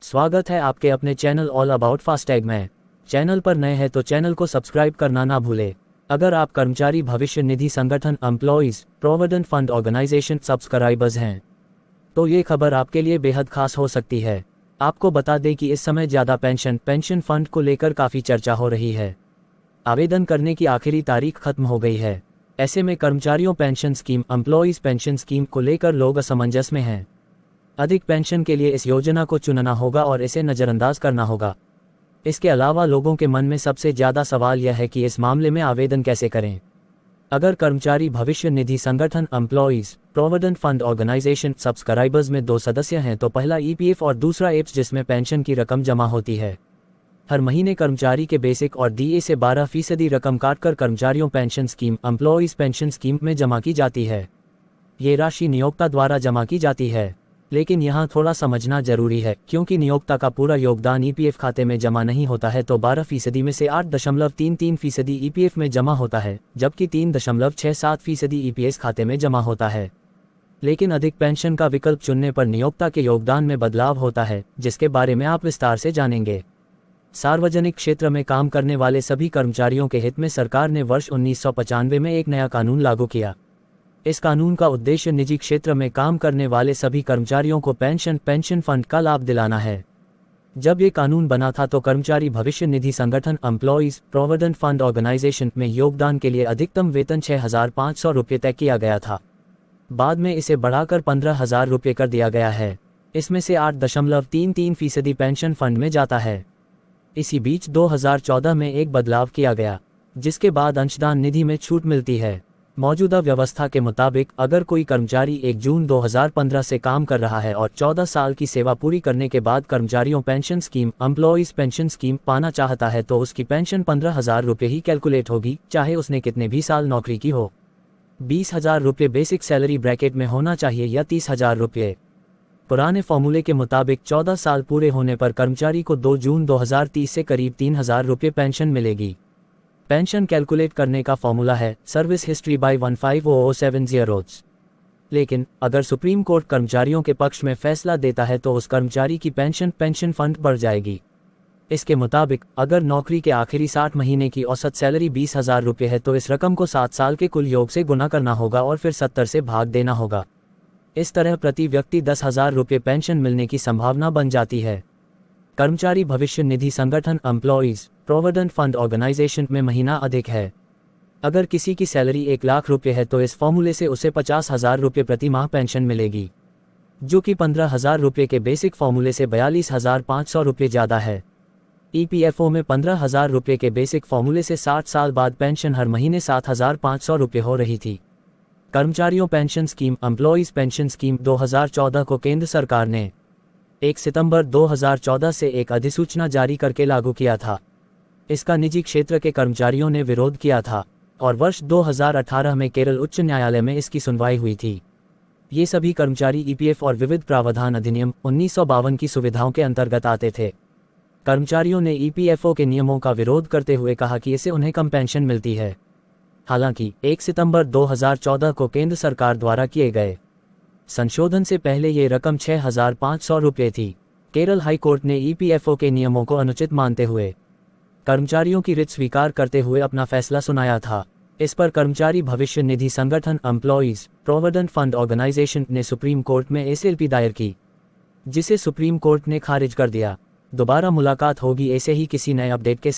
स्वागत है आपके अपने चैनल ऑल अबाउट फास्टैग में। चैनल पर नए हैं तो चैनल को सब्सक्राइब करना ना भूले। अगर आप कर्मचारी भविष्य निधि संगठन employees provident fund organisation subscribers हैं तो ये खबर आपके लिए बेहद खास हो सकती है। आपको बता दें कि इस समय ज़्यादा पेंशन फंड को लेकर काफ़ी चर्चा हो रही है। आवेदन करने की आखिरी तारीख खत्म हो गई है। ऐसे में कर्मचारियों pension scheme employees pension scheme को लेकर लोग असमंजस में हैं। अधिक पेंशन के लिए इस योजना को चुनना होगा और इसे नज़रअंदाज करना होगा। इसके अलावा लोगों के मन में सबसे ज़्यादा सवाल यह है कि इस मामले में आवेदन कैसे करें। अगर कर्मचारी भविष्य निधि संगठन employees provident fund organisation subscribers में 2 सदस्य हैं तो पहला ईपीएफ और दूसरा एप्स जिसमें पेंशन की रकम जमा होती है। हर महीने कर्मचारी के बेसिक और डीए से 12% रकम काटकर कर्मचारियों pension scheme employees pension scheme में जमा की जाती है। ये राशि नियोक्ता द्वारा जमा की जाती है, लेकिन यहाँ थोड़ा समझना जरूरी है क्योंकि नियोक्ता का पूरा योगदान ईपीएफ खाते में जमा नहीं होता है तो 12% में से 8.33% ईपीएफ में जमा होता है, जबकि 3.67% ईपीएस खाते में जमा होता है। लेकिन अधिक पेंशन का विकल्प चुनने पर नियोक्ता के योगदान में बदलाव होता है, जिसके बारे में आप विस्तार से जानेंगे। सार्वजनिक क्षेत्र में काम करने वाले सभी कर्मचारियों के हित में सरकार ने वर्ष 1995 में एक नया कानून लागू किया। इस कानून का उद्देश्य निजी क्षेत्र में काम करने वाले सभी कर्मचारियों को पेंशन फंड का लाभ दिलाना है। जब ये कानून बना था तो कर्मचारी भविष्य निधि संगठन एम्प्लॉइज प्रोविडेंट फंड ऑर्गेनाइजेशन में योगदान के लिए अधिकतम वेतन 6,500 रुपये तय किया गया था। बाद में इसे बढ़ाकर 15,000 रुपये कर दिया गया है। इसमें से 8.33% पेंशन फंड में जाता है। इसी बीच 2014 में एक बदलाव किया गया, जिसके बाद अंशदान निधि में छूट मिलती है। मौजूदा व्यवस्था के मुताबिक अगर कोई कर्मचारी 1 जून 2015 से काम कर रहा है और 14 साल की सेवा पूरी करने के बाद कर्मचारियों pension scheme employees pension scheme पाना चाहता है तो उसकी पेंशन 15,000 रुपये ही कैलकुलेट होगी, चाहे उसने कितने भी साल नौकरी की हो। 20,000 रुपये बेसिक सैलरी ब्रैकेट में होना चाहिए या 30,000 रुपये। पुराने फॉर्मूले के मुताबिक 14 साल पूरे होने पर कर्मचारी को 2 जून 2030 से करीब 3,000 रुपये पेंशन मिलेगी। पेंशन कैलकुलेट करने का फॉर्मूला है सर्विस हिस्ट्री बाय 150070। लेकिन अगर सुप्रीम कोर्ट कर्मचारियों के पक्ष में फैसला देता है तो उस कर्मचारी की पेंशन फंड बढ़ जाएगी। इसके मुताबिक अगर नौकरी के आखिरी 60 महीने की औसत सैलरी 20,000 रुपये है तो इस रकम को 7 साल के कुल योग से गुना करना होगा और फिर 70 से भाग देना होगा। इस तरह प्रति व्यक्ति 10,000 रुपये पेंशन मिलने की संभावना बन जाती है। कर्मचारी भविष्य निधि संगठन एम्प्लॉइज प्रोविडेंट फंड ऑर्गेनाइजेशन में महीना अधिक है। अगर किसी की सैलरी 1 लाख रुपये है तो इस फॉर्मूले से उसे 50,000 रुपये प्रति माह पेंशन मिलेगी, जो कि 15,000 रुपये के बेसिक फॉर्मूले से 42,500 रुपये ज़्यादा है। ईपीएफओ में 15,000 रुपये के बेसिक फॉर्मूले से 60 साल बाद पेंशन हर महीने 7,500 रुपये हो रही थी। कर्मचारियों pension scheme employees pension scheme 2014 को केंद्र सरकार ने 1 सितंबर 2014 से एक अधिसूचना जारी करके लागू किया था। इसका निजी क्षेत्र के कर्मचारियों ने विरोध किया था और वर्ष 2018 में केरल उच्च न्यायालय में इसकी सुनवाई हुई थी। ये सभी कर्मचारी ईपीएफ और विविध प्रावधान अधिनियम 1952 की सुविधाओं के अंतर्गत आते थे। कर्मचारियों ने ईपीएफओ के नियमों का विरोध करते हुए कहा कि इससे उन्हें कम पेंशन मिलती है। हालांकि 1 सितंबर 2014 को केंद्र सरकार द्वारा किए गए संशोधन से पहले ये रकम 6,500 रुपये थी। केरल हाई कोर्ट ने ईपीएफओ के नियमों को अनुचित मानते हुए कर्मचारियों की रिट स्वीकार करते हुए अपना फैसला सुनाया था। इस पर कर्मचारी भविष्य निधि संगठन एम्प्लॉइज प्रोविडेंट फंड ऑर्गेनाइजेशन ने सुप्रीम कोर्ट में एसएलपी दायर की, जिसे सुप्रीम कोर्ट ने खारिज कर दिया। दोबारा मुलाकात होगी ऐसे ही किसी नए अपडेट के साथ।